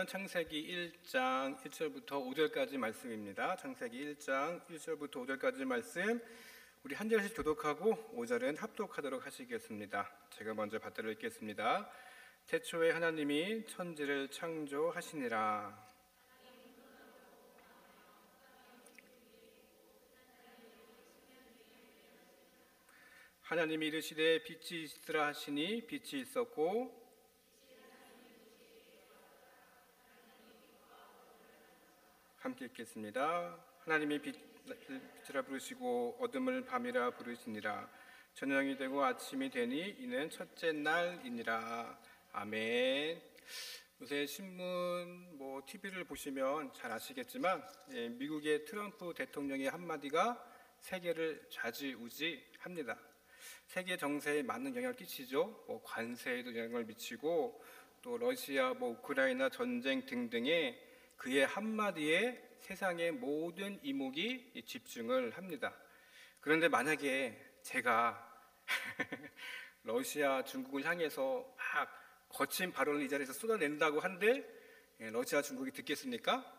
창세기 1장 1절부터 5절까지 말씀입니다. 창세기 1장 1절부터 5절까지 말씀, 우리 한 절씩 교독하고 5절은 합독하도록 하시겠습니다. 제가 먼저 받들어 읽겠습니다. 태초에 하나님이 천지를 창조하시니라. 하나님이 이르시되 빛이 있으라 하시니 빛이 있었고, 함께 읽겠습니다. 하나님이 빛이라 부르시고 어둠을 밤이라 부르시니라. 저녁이 되고 아침이 되니 이는 첫째 날이니라. 아멘. 요새 신문, TV를 보시면 잘 아시겠지만 미국의 트럼프 대통령의 한마디가 세계를 좌지우지합니다. 세계 정세에 많은 영향을 끼치죠. 관세에도 영향을 미치고, 또 러시아, 우크라이나 전쟁 등등의 그의 한마디에 세상의 모든 이목이 집중을 합니다. 그런데 만약에 제가 러시아, 중국을 향해서 막 거친 발언을 이 자리에서 쏟아낸다고 한들 러시아, 중국이 듣겠습니까?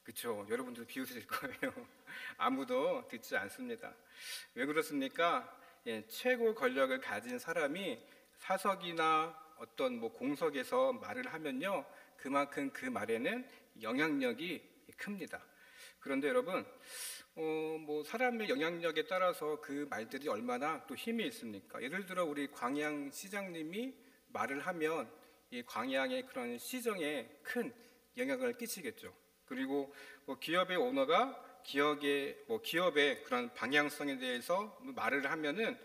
그렇죠. 여러분들 비웃으실 거예요. 아무도 듣지 않습니다. 왜 그렇습니까? 최고 권력을 가진 사람이 사석이나 어떤 공석에서 말을 하면요, 그만큼 그 말에는 영향력이 큽니다. 그런데 여러분, 사람의 영향력에 따라서 그 말들이 얼마나 또 힘이 있습니까? 예를 들어 우리 광양 시장님이 말을 하면 이 광양의 그런 시정에 큰 영향을 끼치겠죠. 그리고 기업의 오너가 기업의 그런 방향성에 대해서 말을 하면은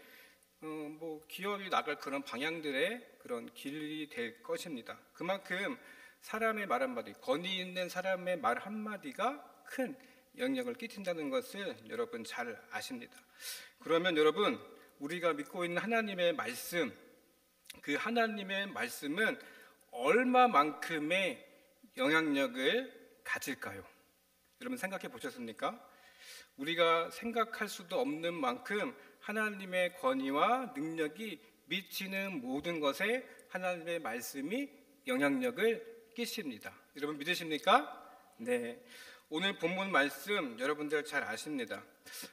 기업이 나갈 그런 방향들의 그런 길이 될 것입니다. 그만큼 사람의 말 한마디, 권위 있는 사람의 말 한마디가 큰 영향을 끼친다는 것을 여러분 잘 아십니다. 그러면 여러분, 우리가 믿고 있는 하나님의 말씀, 그 하나님의 말씀은 얼마만큼의 영향력을 가질까요? 여러분 생각해 보셨습니까? 우리가 생각할 수도 없는 만큼 하나님의 권위와 능력이 미치는 모든 것에 하나님의 말씀이 영향력을 끼칩니다. 여러분 믿으십니까? 네. 오늘 본문 말씀 여러분들 잘 아십니다.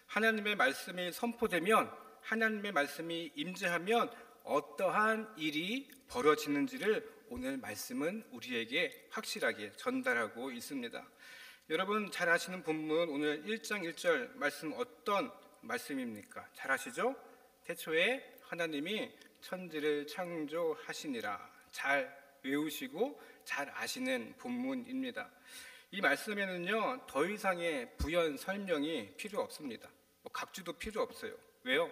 하나님의 말씀이 선포되면, 하나님의 말씀이 임재하면 어떠한 일이 벌어지는지를 오늘 말씀은 우리에게 확실하게 전달하고 있습니다. 여러분 잘 아시는 본문 오늘 1장 1절 말씀 어떤 말씀입니까? 잘 아시죠? 태초에 하나님이 천지를 창조하시니라. 잘 외우시고 잘 아시는 본문입니다. 이 말씀에는요, 더 이상의 부연 설명이 필요 없습니다. 각주도 필요 없어요. 왜요?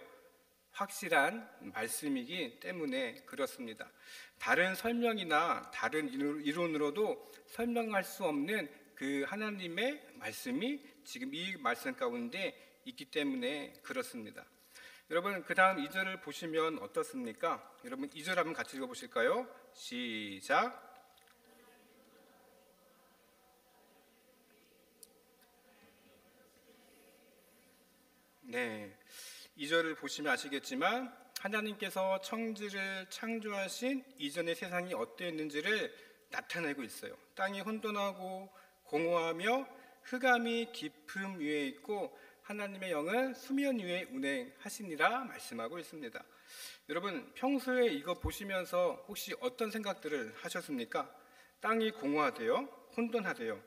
확실한 말씀이기 때문에 그렇습니다. 다른 설명이나 다른 이론으로도 설명할 수 없는 그 하나님의 말씀이 지금 이 말씀 가운데 있기 때문에 그렇습니다. 여러분 그 다음 2절을 보시면 어떻습니까? 여러분 2절 한번 같이 읽어보실까요? 시작. 네, 2절을 보시면 아시겠지만 하나님께서 천지를 창조하신 이전의 세상이 어땠는지를 나타내고 있어요. 땅이 혼돈하고 공허하며 흑암이 깊음 위에 있고 하나님의 영은 수면 위에 운행하시니라 말씀하고 있습니다. 여러분 평소에 이거 보시면서 혹시 어떤 생각들을 하셨습니까? 땅이 공허하대요? 혼돈하대요?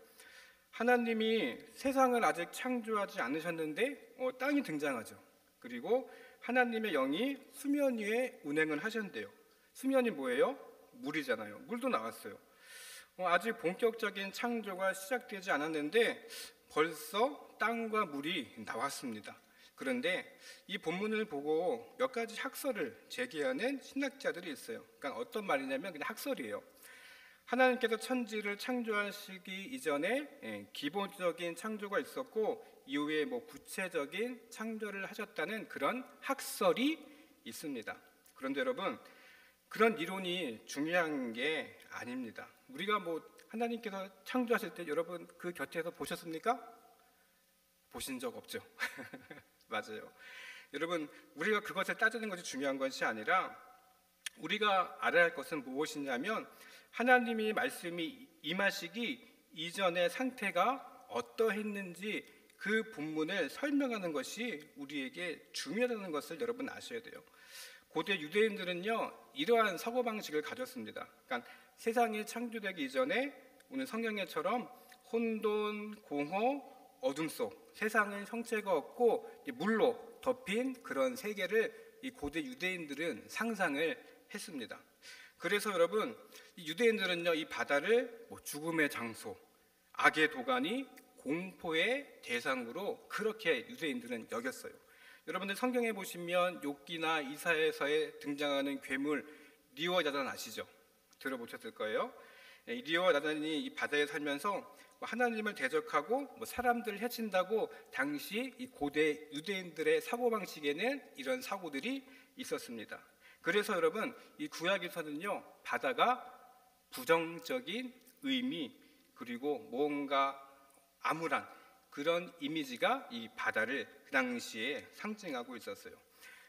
하나님이 세상을 아직 창조하지 않으셨는데 땅이 등장하죠. 그리고 하나님의 영이 수면 위에 운행을 하셨는데요. 수면이 뭐예요? 물이잖아요. 물도 나왔어요. 아직 본격적인 창조가 시작되지 않았는데 벌써 땅과 물이 나왔습니다. 그런데 이 본문을 보고 몇 가지 학설을 제기하는 신학자들이 있어요. 그러니까 어떤 말이냐면 그냥 학설이에요. 하나님께서 천지를 창조하시기 이전에 기본적인 창조가 있었고 이후에 구체적인 창조를 하셨다는 그런 학설이 있습니다. 그런데 여러분 그런 이론이 중요한 게 아닙니다. 우리가 하나님께서 창조하실 때 여러분 그 곁에서 보셨습니까? 보신 적 없죠. 맞아요. 여러분 우리가 그것을 따지는 것이 중요한 것이 아니라 우리가 알아야 할 것은 무엇이냐면 하나님이 말씀이 임하시기 이전의 상태가 어떠했는지 그 본문을 설명하는 것이 우리에게 중요하다는 것을 여러분 아셔야 돼요. 고대 유대인들은요, 이러한 사고방식을 가졌습니다. 그러니까 세상이 창조되기 이전에 오늘 성경에처럼 혼돈, 공허, 어둠 속 세상은 형체가 없고 물로 덮인 그런 세계를 이 고대 유대인들은 상상을 했습니다. 그래서 여러분, 이 유대인들은요, 이 바다를 죽음의 장소, 악의 도가니, 공포의 대상으로 그렇게 유대인들은 여겼어요. 여러분들 성경에 보시면 욥기나 이사야서에 등장하는 괴물 리워야단 아시죠? 들어보셨을 거예요. 이 리워야단이 이 바다에 살면서 하나님을 대적하고 사람들을 해친다고 당시 이 고대 유대인들의 사고방식에는 이런 사고들이 있었습니다. 그래서 여러분, 이 구약에서는요, 바다가 부정적인 의미 그리고 뭔가 암울한 그런 이미지가 이 바다를 그 당시에 상징하고 있었어요.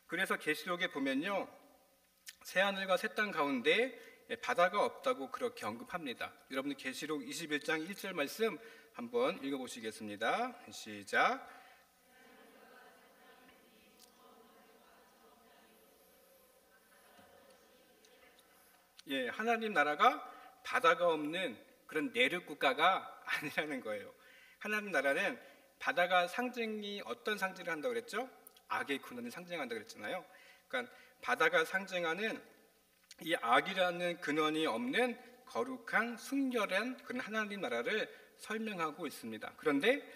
그래서 계시록에 보면요, 새하늘과 새 땅 가운데 바다가 없다고 그렇게 언급합니다. 여러분들 계시록 21장 1절 말씀 한번 읽어보시겠습니다. 시작. 예, 하나님 나라가 바다가 없는 그런 내륙 국가가 아니라는 거예요. 하나님 나라는 바다가 상징이 어떤 상징을 한다고 그랬죠? 악의 근원을 상징한다고 그랬잖아요. 그러니까 바다가 상징하는 이 악이라는 근원이 없는 거룩한 순결한 그런 하나님 나라를 설명하고 있습니다. 그런데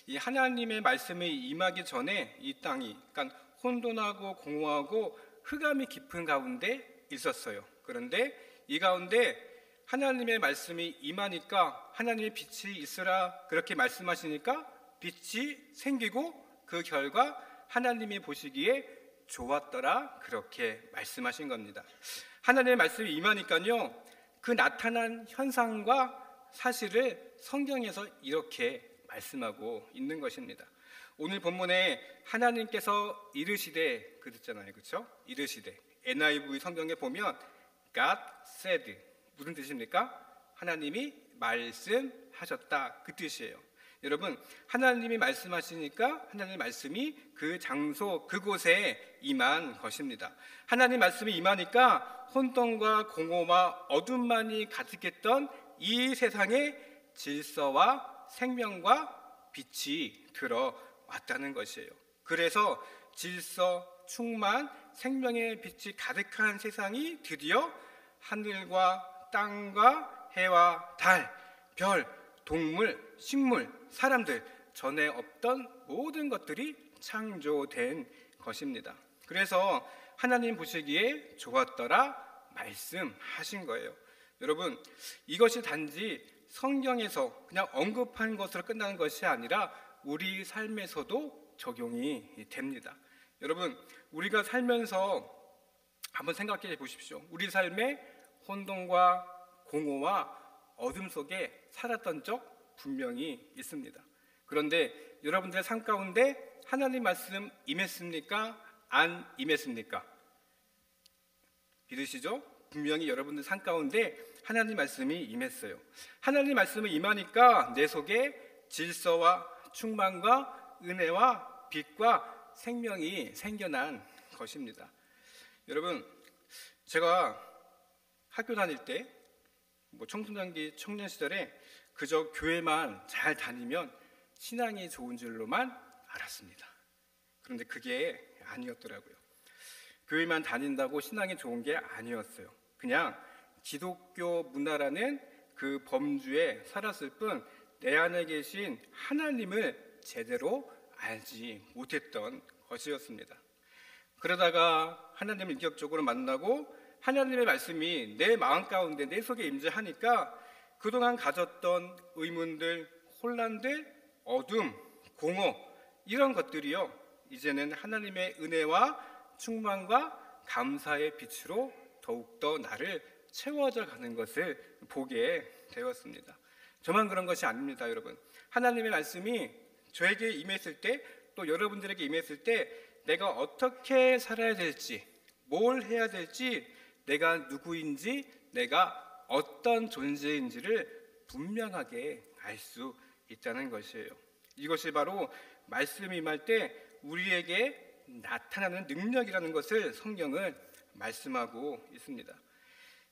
이 하나님의 말씀이 임하기 전에 이 땅이 그러니까 혼돈하고 공허하고 흑암이 깊은 가운데 있었어요. 그런데 이 가운데 하나님의 말씀이 임하니까 하나님의 빛이 있으라 그렇게 말씀하시니까 빛이 생기고 그 결과 하나님이 보시기에 좋았더라 그렇게 말씀하신 겁니다. 하나님의 말씀이 임하니까요, 그 나타난 현상과 사실을 성경에서 이렇게 말씀하고 있는 것입니다. 오늘 본문에 하나님께서 이르시되 그랬잖아요, 그렇죠? 이르시되 NIV 성경에 보면 God said 무슨 뜻입니까? 하나님이 말씀하셨다 그 뜻이에요. 여러분, 하나님이 말씀하시니까 하나님의 말씀이 그 장소 그곳에 임한 것입니다. 하나님 말씀이 임하니까 혼돈과 공허와 어둠만이 가득했던 이 세상에 질서와 생명과 빛이 들어왔다는 것이에요. 그래서 질서, 충만, 생명의 빛이 가득한 세상이 드디어 하늘과 땅과 해와 달, 별, 동물, 식물, 사람들, 전에 없던 모든 것들이 창조된 것입니다. 그래서 하나님 보시기에 좋았더라 말씀하신 거예요. 여러분, 이것이 단지 성경에서 그냥 언급한 것으로 끝나는 것이 아니라 우리 삶에서도 적용이 됩니다. 여러분, 우리가 살면서 한번 생각해 보십시오. 우리 삶에 혼돈과 공허와 어둠 속에 살았던 적 분명히 있습니다. 그런데 여러분들의 삶 가운데 하나님 말씀 임했습니까? 안 임했습니까? 믿으시죠? 분명히 여러분들 삶 가운데 하나님 말씀이 임했어요. 하나님 말씀이 임하니까 내 속에 질서와 충만과 은혜와 빛과 생명이 생겨난 것입니다. 여러분, 제가 학교 다닐 때 청소년기 청년 시절에 그저 교회만 잘 다니면 신앙이 좋은 줄로만 알았습니다. 그런데 그게 아니었더라고요. 교회만 다닌다고 신앙이 좋은 게 아니었어요. 그냥 기독교 문화라는 그 범주에 살았을 뿐 내 안에 계신 하나님을 제대로 알지 못했던 것이었습니다. 그러다가 하나님을 인격적으로 만나고 하나님의 말씀이 내 마음 가운데 내 속에 임재하니까 그동안 가졌던 의문들, 혼란들, 어둠, 공허 이런 것들이요, 이제는 하나님의 은혜와 충만과 감사의 빛으로 더욱더 나를 채워져 가는 것을 보게 되었습니다. 저만 그런 것이 아닙니다, 여러분. 하나님의 말씀이 저에게 임했을 때, 또 여러분들에게 임했을 때 내가 어떻게 살아야 될지, 뭘 해야 될지, 내가 누구인지, 내가 어떤 존재인지를 분명하게 알 수 있다는 것이에요. 이것이 바로 말씀이 임할 때 우리에게 나타나는 능력이라는 것을 성경은 말씀하고 있습니다.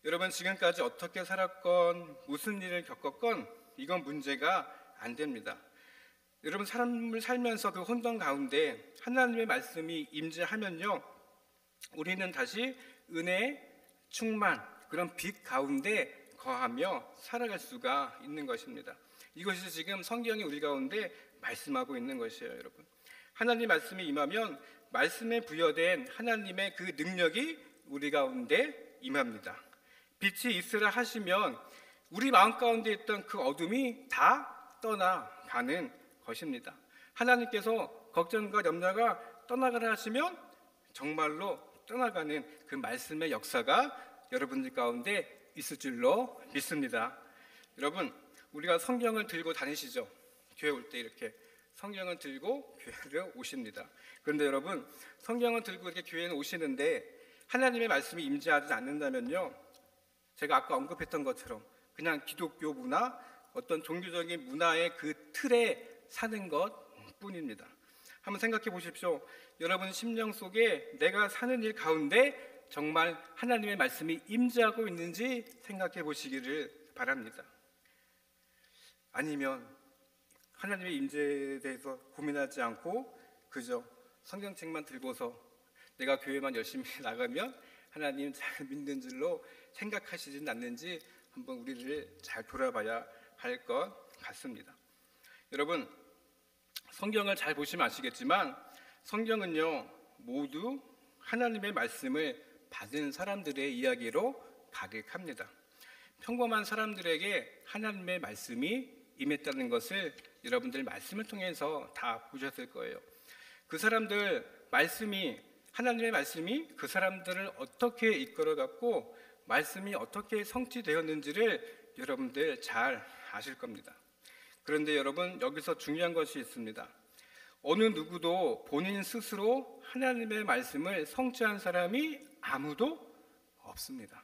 여러분, 지금까지 어떻게 살았건 무슨 일을 겪었건 이건 문제가 안 됩니다. 여러분, 삶을 살면서 그 혼돈 가운데 하나님의 말씀이 임재하면요, 우리는 다시 은혜, 충만, 그런 빛 가운데 거하며 살아갈 수가 있는 것입니다. 이것이 지금 성경이 우리 가운데 말씀하고 있는 것이에요, 여러분. 하나님 말씀이 임하면 말씀에 부여된 하나님의 그 능력이 우리 가운데 임합니다. 빛이 있으라 하시면 우리 마음 가운데 있던 그 어둠이 다 떠나가는 것입니다. 하나님께서 걱정과 염려가 떠나가라 하시면 정말로 떠나가는 그 말씀의 역사가 여러분들 가운데 있을 줄로 믿습니다. 여러분, 우리가 성경을 들고 다니시죠? 교회 올 때 이렇게 성경을 들고 교회를 오십니다. 그런데 여러분, 성경을 들고 이렇게 교회에 오시는데 하나님의 말씀이 임재하지 않는다면요, 제가 아까 언급했던 것처럼 그냥 기독교 문화, 어떤 종교적인 문화의 그 틀에 사는 것 뿐입니다. 한번 생각해 보십시오. 여러분 심령 속에 내가 사는 일 가운데 정말 하나님의 말씀이 임재하고 있는지 생각해 보시기를 바랍니다. 아니면 하나님의 임재에 대해서 고민하지 않고 그저 성경책만 들고서 내가 교회만 열심히 나가면 하나님 잘 믿는 줄로 생각하시진 않는지 한번 우리를 잘 돌아봐야 할 것 같습니다. 여러분, 성경을 잘 보시면 아시겠지만 성경은요, 모두 하나님의 말씀을 받은 사람들의 이야기로 가득합니다. 평범한 사람들에게 하나님의 말씀이 임했다는 것을 여러분들 말씀을 통해서 다 보셨을 거예요. 그 사람들 말씀이, 하나님의 말씀이 그 사람들을 어떻게 이끌어갔고 말씀이 어떻게 성취되었는지를 여러분들 잘 아실 겁니다. 그런데 여러분, 여기서 중요한 것이 있습니다. 어느 누구도 본인 스스로 하나님의 말씀을 성취한 사람이 아무도 없습니다.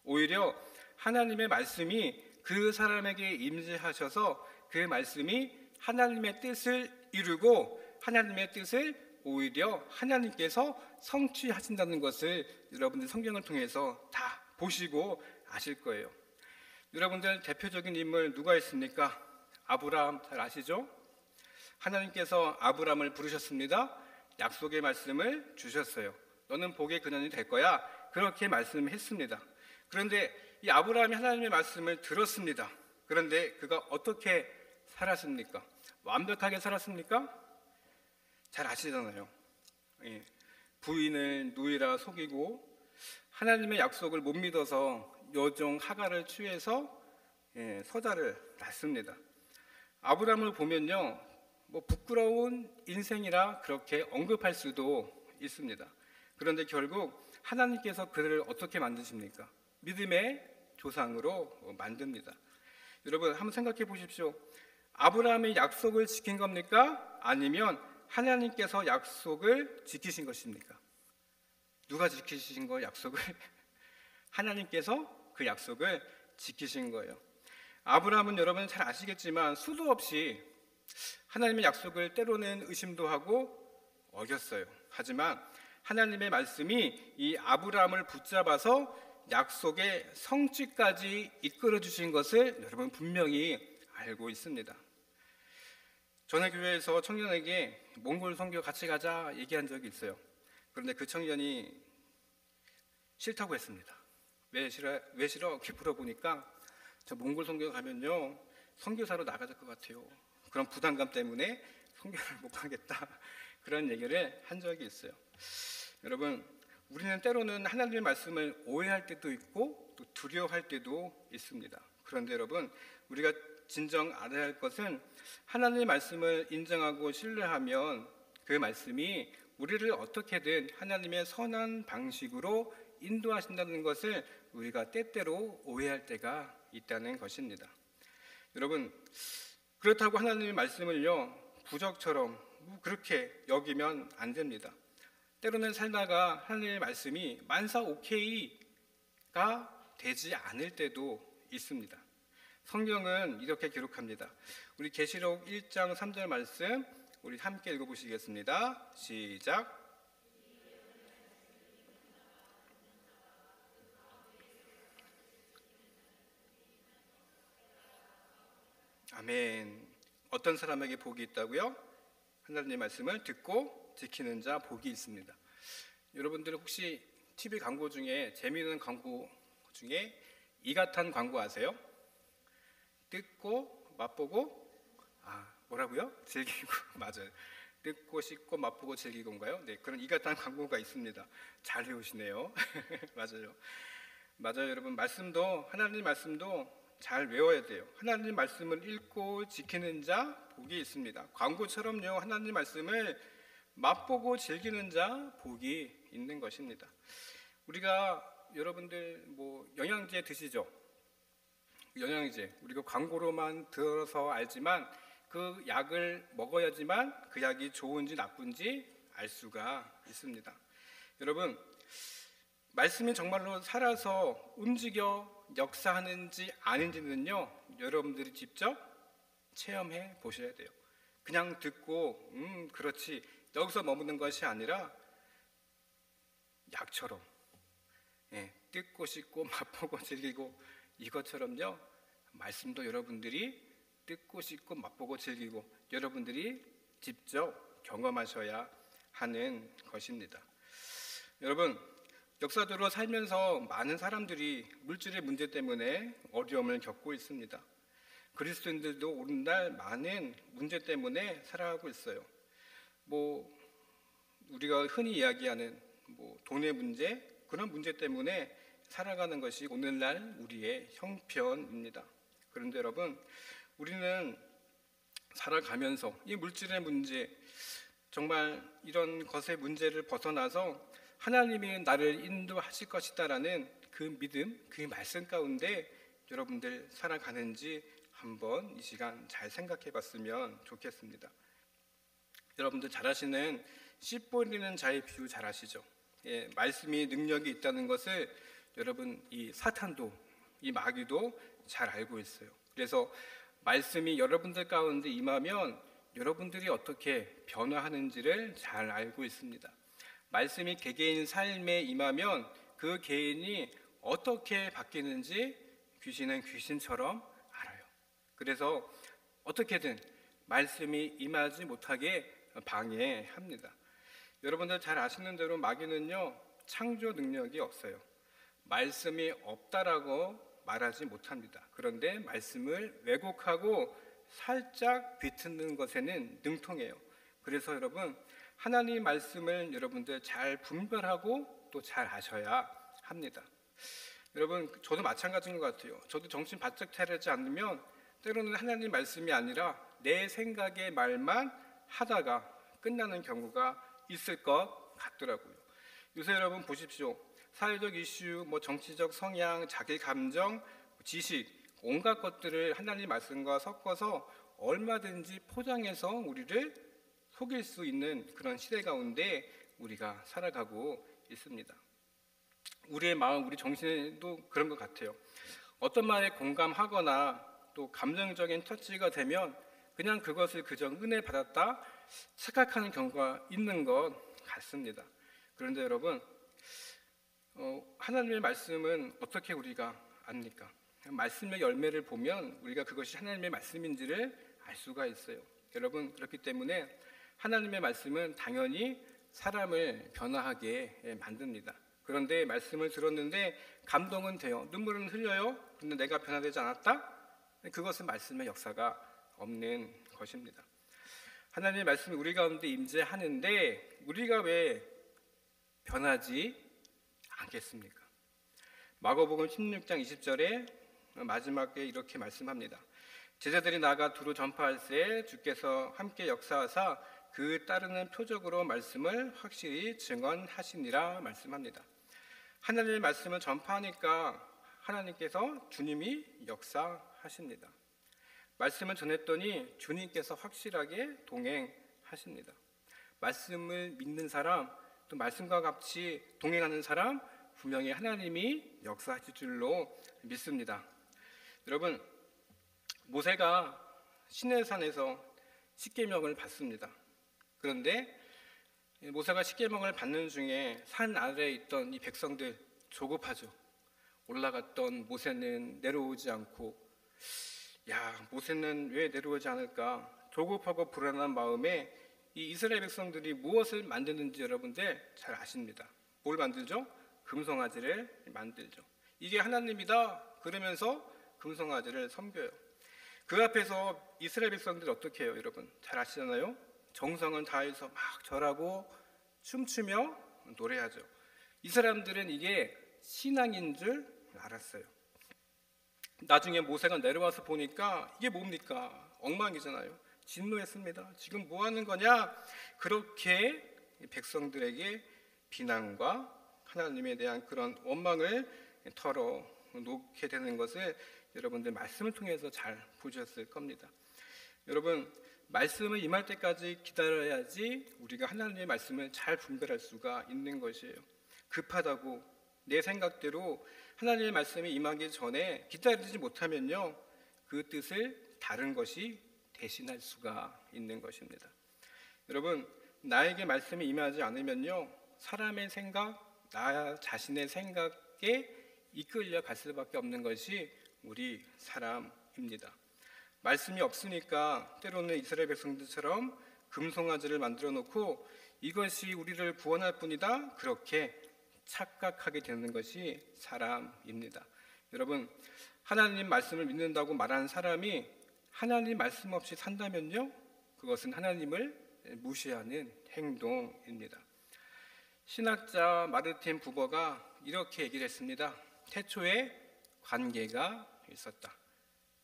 오히려 하나님의 말씀이 그 사람에게 임재하셔서 그 말씀이 하나님의 뜻을 이루고 하나님의 뜻을 오히려 하나님께서 성취하신다는 것을 여러분들 성경을 통해서 다 보시고 아실 거예요. 여러분들 대표적인 인물 누가 있습니까? 아브라함 잘 아시죠? 하나님께서 아브라함을 부르셨습니다. 약속의 말씀을 주셨어요. 너는 복의 근원이 될 거야. 그렇게 말씀했습니다. 그런데 이 아브라함이 하나님의 말씀을 들었습니다. 그런데 그가 어떻게 살았습니까? 완벽하게 살았습니까? 잘 아시잖아요. 부인을 누이라 속이고 하나님의 약속을 못 믿어서 여종 하갈을 취해서 서자를 낳습니다. 아브라함을 보면요, 뭐 부끄러운 인생이라 그렇게 언급할 수도 있습니다. 그런데 결국 하나님께서 그를 어떻게 만드십니까? 믿음의 조상으로 만듭니다. 여러분 한번 생각해 보십시오. 아브라함이 약속을 지킨 겁니까? 아니면 하나님께서 약속을 지키신 것입니까? 누가 지키신 거예요, 약속을? 하나님께서 그 약속을 지키신 거예요. 아브라함은 여러분 잘 아시겠지만 수도 없이 하나님의 약속을 때로는 의심도 하고 어겼어요. 하지만 하나님의 말씀이 이 아브라함을 붙잡아서 약속의 성취까지 이끌어 주신 것을 여러분 분명히 알고 있습니다. 전에 교회에서 청년에게 몽골 선교 같이 가자 얘기한 적이 있어요. 그런데 그 청년이 싫다고 했습니다. 왜 싫어? 이렇게 물어보니까 저 몽골 선교 가면요 선교사로 나가야 될 것 같아요. 그런 부담감 때문에 선교를 못 가겠다. 그런 얘기를 한 적이 있어요. 여러분, 우리는 때로는 하나님의 말씀을 오해할 때도 있고 또 두려워할 때도 있습니다. 그런데 여러분, 우리가 진정 알아야 할 것은 하나님의 말씀을 인정하고 신뢰하면 그 말씀이 우리를 어떻게든 하나님의 선한 방식으로 인도하신다는 것을 우리가 때때로 오해할 때가 있다는 것입니다. 여러분, 그렇다고 하나님의 말씀을요 부적처럼 그렇게 여기면 안 됩니다. 때로는 살다가 하나님의 말씀이 만사 오케이가 되지 않을 때도 있습니다. 성경은 이렇게 기록합니다. 우리 계시록 1장 3절 말씀 우리 함께 읽어보시겠습니다. 시작. 아멘. 어떤 사람에게 복이 있다고요? 하나님의 말씀을 듣고 지키는 자 복이 있습니다. 여러분들 혹시 TV 광고 중에 재미있는 광고 중에 이가탄 광고 아세요? 뜯고 맛보고 뭐라고요? 즐기고 맞아요. 뜯고 씹고 맛보고 즐기고인가요? 네, 그런 이가탄 광고가 있습니다. 잘 외우시네요. 맞아요, 여러분. 하나님 말씀도 잘 외워야 돼요. 하나님 말씀을 읽고 지키는 자 복이 있습니다. 광고처럼요, 하나님 말씀을 맛보고 즐기는 자 복이 있는 것입니다. 우리가 여러분들 영양제 드시죠? 영양제 우리가 광고로만 들어서 알지만 그 약을 먹어야지만 그 약이 좋은지 나쁜지 알 수가 있습니다. 여러분, 말씀이 정말로 살아서 움직여 역사하는지 아닌지는요, 여러분들이 직접 체험해 보셔야 돼요. 그냥 듣고 그렇지 여기서 머무는 것이 아니라 약처럼 뜯고 씹고 맛보고 즐기고 이것처럼요, 말씀도 여러분들이 뜯고 씹고 맛보고 즐기고 여러분들이 직접 경험하셔야 하는 것입니다. 여러분, 역사적으로 살면서 많은 사람들이 물질의 문제 때문에 어려움을 겪고 있습니다. 그리스도인들도 오늘날 많은 문제 때문에 살아가고 있어요. 우리가 흔히 이야기하는 돈의 문제, 그런 문제 때문에 살아가는 것이 오늘날 우리의 형편입니다. 그런데 여러분, 우리는 살아가면서 이 물질의 문제, 정말 이런 것의 문제를 벗어나서 하나님이 나를 인도하실 것이다라는 그 믿음, 그 말씀 가운데 여러분들 살아가는지 한번 이 시간 잘 생각해 봤으면 좋겠습니다. 여러분들 잘 아시는 씨 뿌리는 자의 비유 잘 아시죠? 말씀이 능력이 있다는 것을 여러분, 이 사탄도 이 마귀도 잘 알고 있어요. 그래서 말씀이 여러분들 가운데 임하면 여러분들이 어떻게 변화하는지를 잘 알고 있습니다. 말씀이 개개인 삶에 임하면 그 개인이 어떻게 바뀌는지 귀신은 귀신처럼 알아요. 그래서 어떻게든 말씀이 임하지 못하게 방해합니다. 여러분들 잘 아시는 대로 마귀는요, 창조 능력이 없어요. 말씀이 없다라고 말하지 못합니다. 그런데 말씀을 왜곡하고 살짝 비트는 것에는 능통해요. 그래서 여러분, 하나님 말씀을 여러분들 잘 분별하고 또 잘 아셔야 합니다. 여러분, 저도 마찬가지인 것 같아요. 저도 정신 바짝 차리지 않으면 때로는 하나님 말씀이 아니라 내 생각의 말만 하다가 끝나는 경우가 있을 것 같더라고요. 요새 여러분 보십시오. 사회적 이슈, 정치적 성향, 자기 감정, 지식, 온갖 것들을 하나님 말씀과 섞어서 얼마든지 포장해서 우리를 속일 수 있는 그런 시대 가운데 우리가 살아가고 있습니다. 우리의 마음, 우리 정신도 그런 것 같아요. 어떤 말에 공감하거나 또 감정적인 터치가 되면 그냥 그것을 그저 은혜 받았다 착각하는 경우가 있는 것 같습니다. 그런데 여러분, 하나님의 말씀은 어떻게 우리가 압니까? 말씀의 열매를 보면 우리가 그것이 하나님의 말씀인지를 알 수가 있어요. 여러분, 그렇기 때문에 하나님의 말씀은 당연히 사람을 변화하게 만듭니다. 그런데 말씀을 들었는데 감동은 돼요. 눈물은 흘려요. 근데 내가 변화되지 않았다? 그것은 말씀의 역사가 없는 것입니다. 하나님의 말씀이 우리 가운데 임재하는데 우리가 왜 변하지 않겠습니까? 마가복음 16장 20절에 마지막에 이렇게 말씀합니다. 제자들이 나가 두루 전파할새 주께서 함께 역사하사 그 따르는 표적으로 말씀을 확실히 증언하시니라 말씀합니다. 하나님의 말씀을 전파하니까 하나님께서 주님이 역사하십니다. 말씀을 전했더니 주님께서 확실하게 동행하십니다. 말씀을 믿는 사람, 또 말씀과 같이 동행하는 사람, 분명히 하나님이 역사하실 줄로 믿습니다. 여러분, 모세가 시내산에서 십계명을 받습니다. 그런데 모세가 십계명을 받는 중에 산 아래에 있던 이 백성들 조급하죠. 올라갔던 모세는 내려오지 않고, 야, 모세는 왜 내려오지 않을까? 조급하고 불안한 마음에 이 이스라엘 백성들이 무엇을 만드는지 여러분들 잘 아십니다. 뭘 만들죠? 금송아지를 만들죠. 이게 하나님이다 그러면서 금송아지를 섬겨요. 그 앞에서 이스라엘 백성들이 어떻게 해요? 여러분 잘 아시잖아요. 정성을 다해서 막 절하고 춤추며 노래하죠. 이 사람들은 이게 신앙인 줄 알았어요. 나중에 모세가 내려와서 보니까 이게 뭡니까? 엉망이잖아요. 진노했습니다. 지금 뭐 하는 거냐? 그렇게 백성들에게 비난과 하나님에 대한 그런 원망을 털어놓게 되는 것을 여러분들 말씀을 통해서 잘 보셨을 겁니다. 여러분 말씀을 임할 때까지 기다려야지 우리가 하나님의 말씀을 잘 분별할 수가 있는 것이에요. 급하다고 내 생각대로 하나님의 말씀이 임하기 전에 기다리지 못하면요, 그 뜻을 다른 것이 대신할 수가 있는 것입니다. 여러분 나에게 말씀이 임하지 않으면요, 사람의 생각, 나 자신의 생각에 이끌려 갈 수밖에 없는 것이 우리 사람입니다. 말씀이 없으니까 때로는 이스라엘 백성들처럼 금송아지를 만들어 놓고 이것이 우리를 구원할 뿐이다 그렇게 착각하게 되는 것이 사람입니다. 여러분 하나님 말씀을 믿는다고 말하는 사람이 하나님 말씀 없이 산다면요, 그것은 하나님을 무시하는 행동입니다. 신학자 마르틴 부버가 이렇게 얘기를 했습니다. 태초에 관계가 있었다.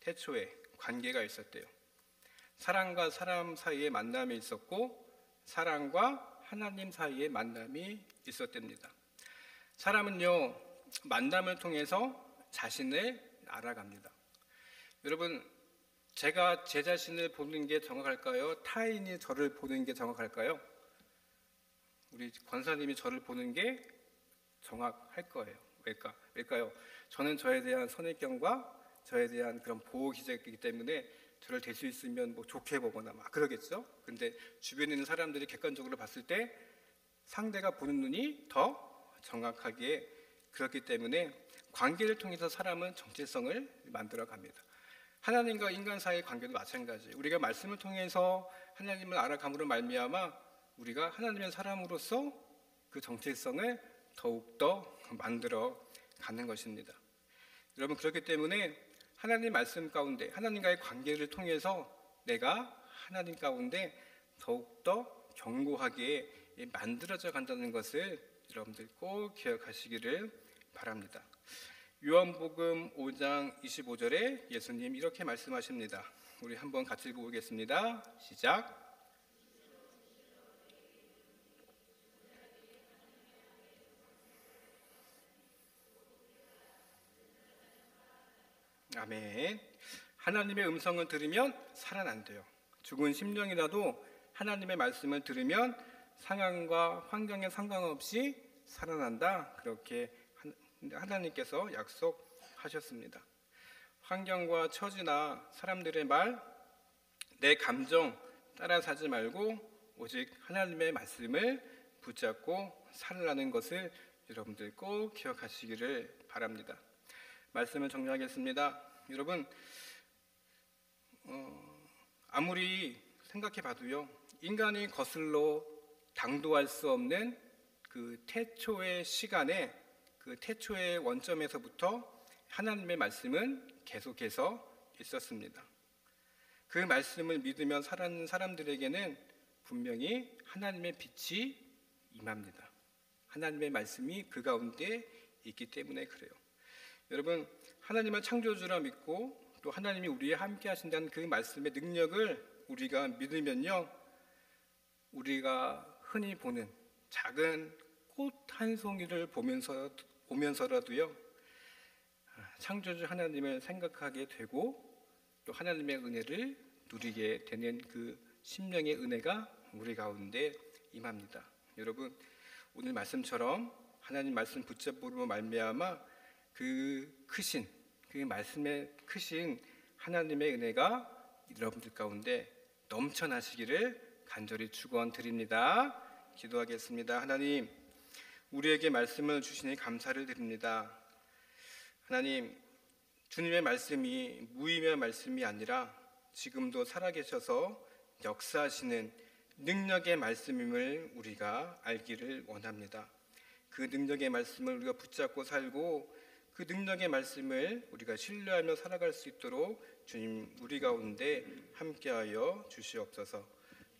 태초에 관계가 있었대요. 사람과 사람 사이의 만남이 있었고 사람과 하나님 사이의 만남이 있었답니다. 사람은요, 만남을 통해서 자신을 알아갑니다. 여러분 제가 제 자신을 보는 게 정확할까요? 타인이 저를 보는 게 정확할까요? 우리 권사님이 저를 보는 게 정확할 거예요. 왜일까요? 저는 저에 대한 선입견과 저에 대한 그런 보호 기제가 있기 때문에 저를 될 수 있으면 뭐 좋게 보거나 막 그러겠죠. 근데 주변에 있는 사람들이 객관적으로 봤을 때 상대가 보는 눈이 더 정확하게 그렇기 때문에 관계를 통해서 사람은 정체성을 만들어 갑니다. 하나님과 인간 사이의 관계도 마찬가지예요. 우리가 말씀을 통해서 하나님을 알아감으로 말미암아 우리가 하나님의 사람으로서 그 정체성을 더욱더 만들어 가는 것입니다. 여러분 그렇기 때문에 하나님 말씀 가운데 하나님과의 관계를 통해서 내가 하나님 가운데 더욱더 견고하게 만들어져 간다는 것을 여러분들 꼭 기억하시기를 바랍니다. 요한복음 5장 25절에 예수님 이렇게 말씀하십니다. 우리 한번 같이 읽어보겠습니다. 시작. 아멘. 하나님의 음성을 들으면 살아난대요. 죽은 심령이라도 하나님의 말씀을 들으면 상황과 환경에 상관없이 살아난다. 그렇게 하나님께서 약속하셨습니다. 환경과 처지나 사람들의 말, 내 감정 따라 사지 말고 오직 하나님의 말씀을 붙잡고 살아나는 것을 여러분들 꼭 기억하시기를 바랍니다. 말씀을 정리하겠습니다. 여러분 아무리 생각해 봐도요, 인간이 거슬러 당도할 수 없는 그 태초의 시간에 그 태초의 원점에서부터 하나님의 말씀은 계속해서 있었습니다. 그 말씀을 믿으며 살아가는 사람들에게는 분명히 하나님의 빛이 임합니다. 하나님의 말씀이 그 가운데 있기 때문에 그래요. 여러분 하나님을 창조주라 믿고 또 하나님이 우리와 함께 하신다는 그 말씀의 능력을 우리가 믿으면요, 우리가 흔히 보는 작은 꽃 한 송이를 보면서라도요 창조주 하나님을 생각하게 되고 또 하나님의 은혜를 누리게 되는 그 심령의 은혜가 우리 가운데 임합니다. 여러분 오늘 말씀처럼 하나님 말씀 붙잡으로 말미암아 그 크신 그 말씀의 크신 하나님의 은혜가 여러분들 가운데 넘쳐나시기를 간절히 축원드립니다. 기도하겠습니다. 하나님, 우리에게 말씀을 주시니 감사를 드립니다. 하나님, 주님의 말씀이 무의미한 말씀이 아니라 지금도 살아계셔서 역사하시는 능력의 말씀임을 우리가 알기를 원합니다. 그 능력의 말씀을 우리가 붙잡고 살고 그 능력의 말씀을 우리가 신뢰하며 살아갈 수 있도록 주님 우리 가운데 함께하여 주시옵소서.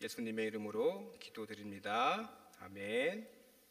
예수님의 이름으로 기도드립니다. 아멘.